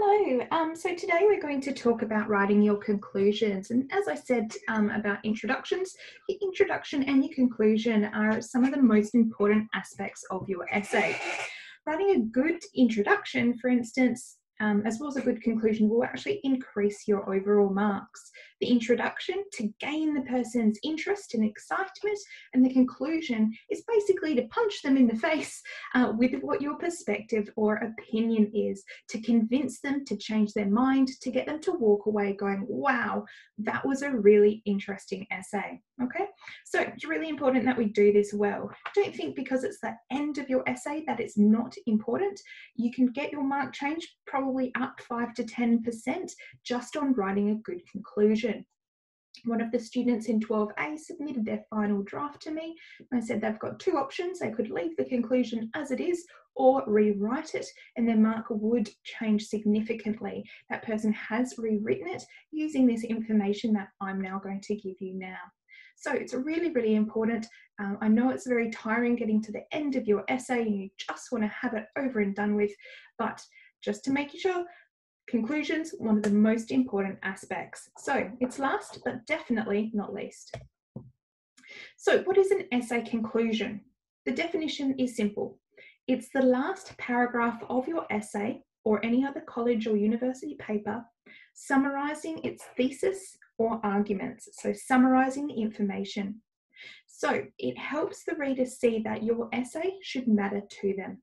Hello. So today we're going to talk about writing your conclusions. And as I said about introductions, your introduction and your conclusion are some of the most important aspects of your essay. Writing a good introduction, for instance, as well as a good conclusion, will actually increase your overall marks. The introduction to gain the person's interest and excitement, and the conclusion is basically to punch them in the face with what your perspective or opinion is, to convince them to change their mind, to get them to walk away going, wow, that was a really interesting essay. Okay, so it's really important that we do this well. Don't think because it's the end of your essay that it's not important. You can get your mark changed probably up 5 to 10% just on writing a good conclusion. One of the students in 12A submitted their final draft to me. I said they've got two options. They could leave the conclusion as it is or rewrite it, and their mark would change significantly. That person has rewritten it using this information that I'm now going to give you now. So it's really, really important. I know it's very tiring getting to the end of your essay and you just want to have it over and done with, but just to make sure, conclusions, one of the most important aspects. So it's last, but definitely not least. So what is an essay conclusion? The definition is simple. It's the last paragraph of your essay or any other college or university paper summarizing its thesis or arguments. So summarizing the information. So it helps the reader see that your essay should matter to them.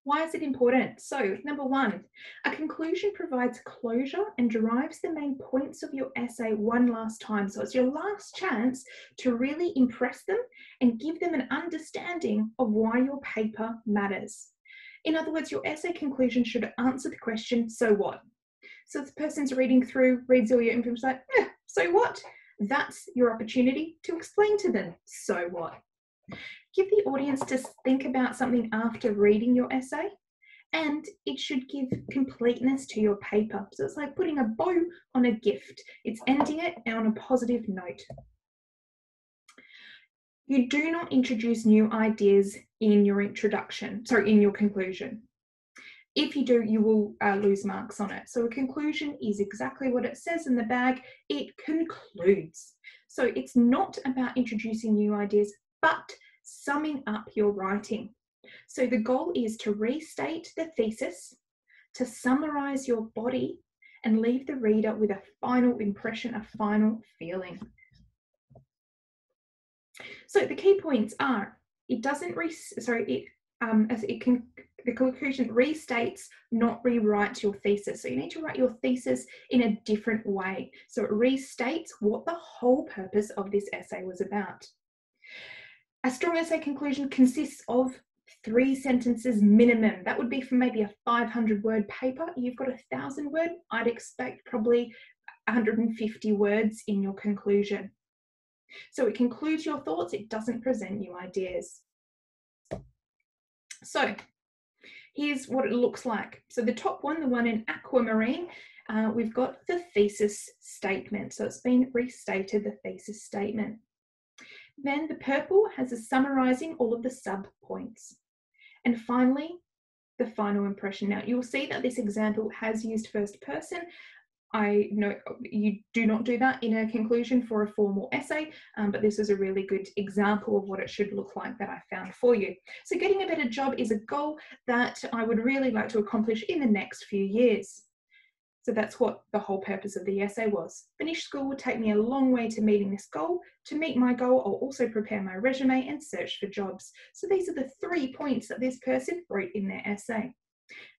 Why is it important? So, number one, a conclusion provides closure and derives the main points of your essay one last time. So it's your last chance to really impress them and give them an understanding of why your paper matters. In other words, your essay conclusion should answer the question, so what? So the person's reading through, reads all your information, like, so what? That's your opportunity to explain to them, so what? Give the audience to think about something after reading your essay, and it should give completeness to your paper. So it's like putting a bow on a gift. It's ending it on a positive note. You do not introduce new ideas in your introduction, in your conclusion. If you do, you will lose marks on it. So a conclusion is exactly what it says in the bag. It concludes. So it's not about introducing new ideas, but summing up your writing. So the goal is to restate the thesis, to summarize your body, and leave the reader with a final impression, a final feeling. So the key points are: it doesn't the conclusion restates, not rewrites your thesis. So you need to write your thesis in a different way. So it restates what the whole purpose of this essay was about. A strong essay conclusion consists of 3 sentences minimum. That would be for maybe a 500-word paper. You've got 1,000 word. I'd expect probably 150 words in your conclusion. So it concludes your thoughts. It doesn't present new ideas. So here's what it looks like. So the top one, the one in aquamarine, we've got the thesis statement. So it's been restated, the thesis statement. Then the purple has a summarizing all of the sub points. And finally, the final impression. Now you'll see that this example has used first person. I know you do not do that in a conclusion for a formal essay, but this is a really good example of what it should look like that I found for you. So getting a better job is a goal that I would really like to accomplish in the next few years. So that's what the whole purpose of the essay was. Finish school will take me a long way to meeting this goal. To meet my goal, I'll also prepare my resume and search for jobs. So these are the 3 points that this person wrote in their essay.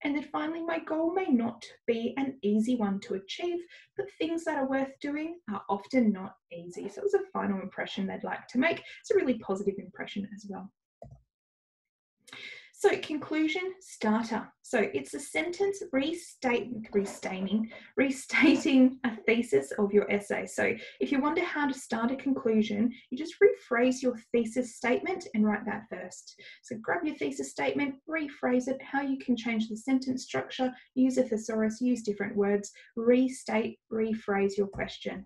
And then finally, my goal may not be an easy one to achieve, but things that are worth doing are often not easy. So it was a final impression they'd like to make. It's a really positive impression as well. So conclusion starter. So it's a sentence restating a thesis of your essay. So if you wonder how to start a conclusion, you just rephrase your thesis statement and write that first. So grab your thesis statement, rephrase it, how you can change the sentence structure, use a thesaurus, use different words, restate, rephrase your question.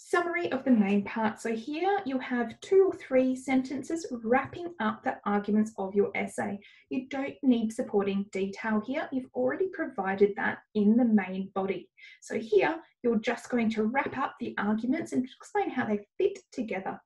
Summary of the main part. So here you'll have 2 or 3 sentences wrapping up the arguments of your essay. You don't need supporting detail here. You've already provided that in the main body. So here you're just going to wrap up the arguments and explain how they fit together.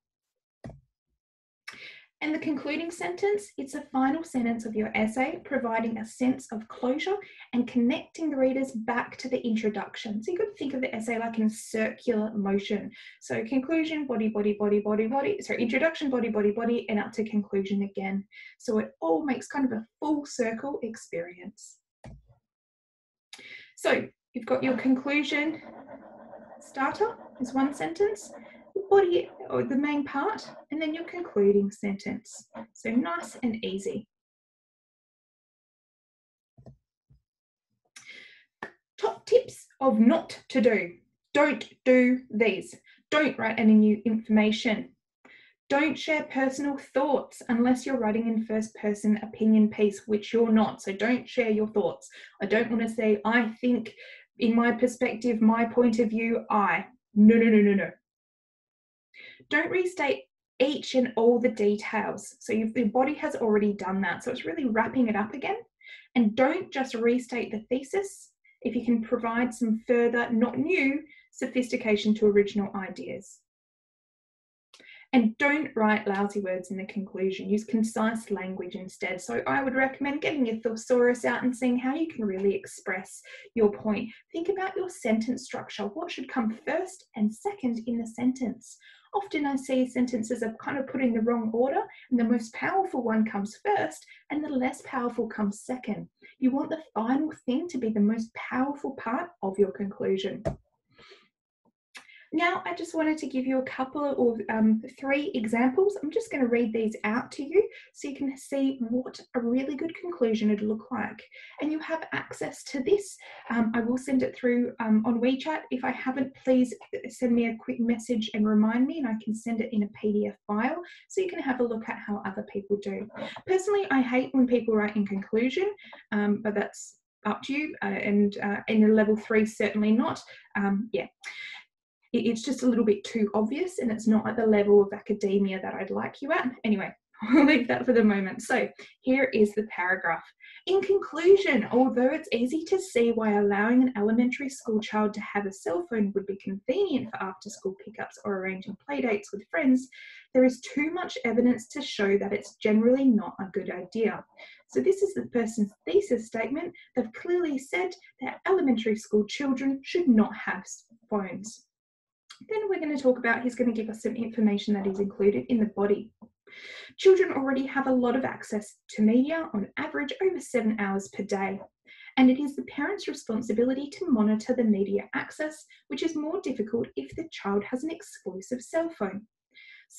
And the concluding sentence, it's a final sentence of your essay, providing a sense of closure and connecting the readers back to the introduction. So you could think of the essay like in circular motion. So conclusion, body, body, body, body, body. So introduction, body, body, body, and up to conclusion again. So it all makes kind of a full circle experience. So you've got your conclusion starter is one sentence, body or the main part, and then your concluding sentence. So nice and easy. Top tips of not to do. Don't do these. Don't write any new information. Don't share personal thoughts unless you're writing in first person opinion piece, which you're not. So don't share your thoughts. I don't want to say, I think, in my perspective, my point of view, I. No, no, no, no, no. Don't restate each and all the details. So your body has already done that. So it's really wrapping it up again. And don't just restate the thesis if you can provide some further, not new, sophistication to original ideas. And don't write lousy words in the conclusion. Use concise language instead. So I would recommend getting your thesaurus out and seeing how you can really express your point. Think about your sentence structure. What should come first and second in the sentence? Often I see sentences are kind of put in the wrong order, and the most powerful one comes first and the less powerful comes second. You want the final thing to be the most powerful part of your conclusion. Now, I just wanted to give you a couple of 3 examples. I'm just going to read these out to you so you can see what a really good conclusion would look like. And you have access to this. I will send it through on WeChat. If I haven't, please send me a quick message and remind me, and I can send it in a PDF file so you can have a look at how other people do. Personally, I hate when people write in conclusion, but that's up to you. And in a level 3, certainly not. Yeah. It's just a little bit too obvious, and it's not at the level of academia that I'd like you at. Anyway, I'll leave that for the moment. So here is the paragraph. In conclusion, although it's easy to see why allowing an elementary school child to have a cell phone would be convenient for after-school pickups or arranging playdates with friends, there is too much evidence to show that it's generally not a good idea. So this is the person's thesis statement. They've clearly said that elementary school children should not have phones. Then we're going to talk about, he's going to give us some information that is included in the body. Children already have a lot of access to media, on average over 7 hours per day. And it is the parent's responsibility to monitor the media access, which is more difficult if the child has an exclusive cell phone.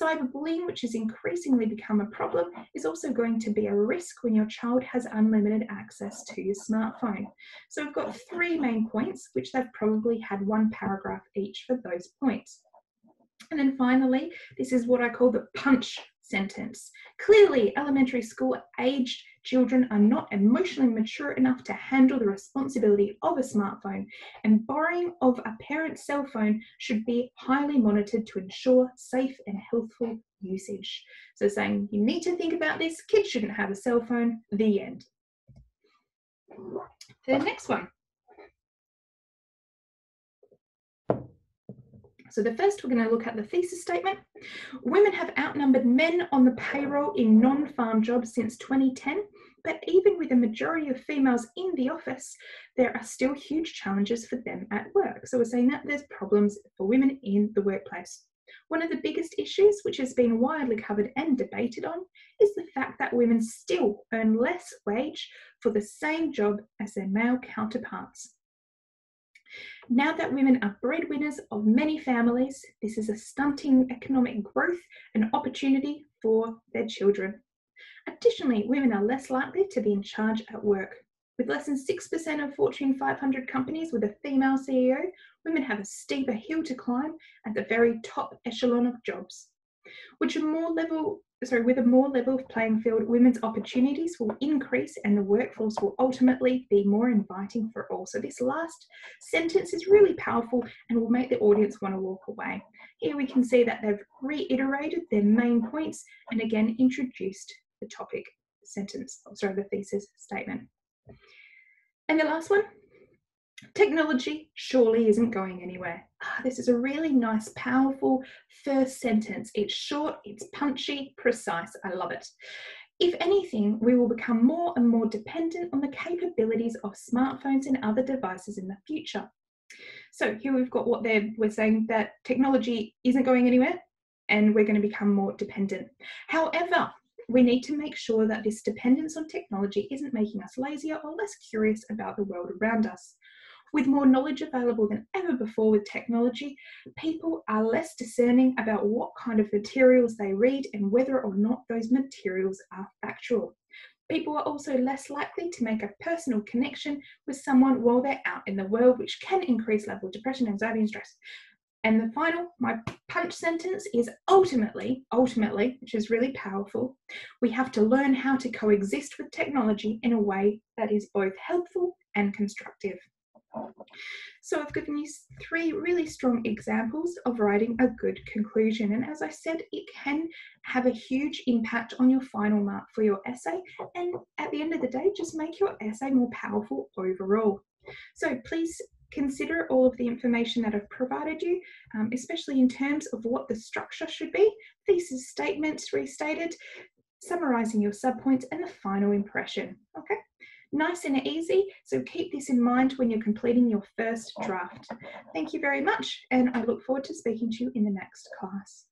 Cyberbullying, which has increasingly become a problem, is also going to be a risk when your child has unlimited access to your smartphone. So we've got 3 main points, which they've probably had 1 paragraph each for those points. And then finally, this is what I call the punch sentence. Clearly, elementary school aged children are not emotionally mature enough to handle the responsibility of a smartphone, and borrowing of a parent's cell phone should be highly monitored to ensure safe and healthful usage. So saying you need to think about this, kids shouldn't have a cell phone, the end. The next one. So the first, we're going to look at the thesis statement. Women have outnumbered men on the payroll in non-farm jobs since 2010, but even with a majority of females in the office, there are still huge challenges for them at work. So we're saying that there's problems for women in the workplace. One of the biggest issues, which has been widely covered and debated on, is the fact that women still earn less wage for the same job as their male counterparts. Now that women are breadwinners of many families, this is a stunting economic growth and opportunity for their children. Additionally, women are less likely to be in charge at work. With less than 6% of Fortune 500 companies with a female CEO, women have a steeper hill to climb at the very top echelon of jobs. With a more level playing field, women's opportunities will increase and the workforce will ultimately be more inviting for all. So this last sentence is really powerful and will make the audience want to walk away. Here we can see that they've reiterated their main points and again introduced the topic sentence, sorry, the thesis statement. And the last one, technology surely isn't going anywhere. This is a really nice, powerful first sentence. It's short, it's punchy, precise. I love it. If anything, we will become more and more dependent on the capabilities of smartphones and other devices in the future. So here we've got what we're saying, that technology isn't going anywhere and we're going to become more dependent. However, we need to make sure that this dependence on technology isn't making us lazier or less curious about the world around us. With more knowledge available than ever before with technology, people are less discerning about what kind of materials they read and whether or not those materials are factual. People are also less likely to make a personal connection with someone while they're out in the world, which can increase level of depression, anxiety, and stress. And the final, my punch sentence is ultimately, which is really powerful, we have to learn how to coexist with technology in a way that is both helpful and constructive. So I've given you 3 really strong examples of writing a good conclusion. And as I said, it can have a huge impact on your final mark for your essay. And at the end of the day, just make your essay more powerful overall. So please consider all of the information that I've provided you, especially in terms of what the structure should be, thesis statements restated, summarising your subpoints, and the final impression. Okay? Nice and easy, so keep this in mind when you're completing your first draft. Thank you very much, and I look forward to speaking to you in the next class.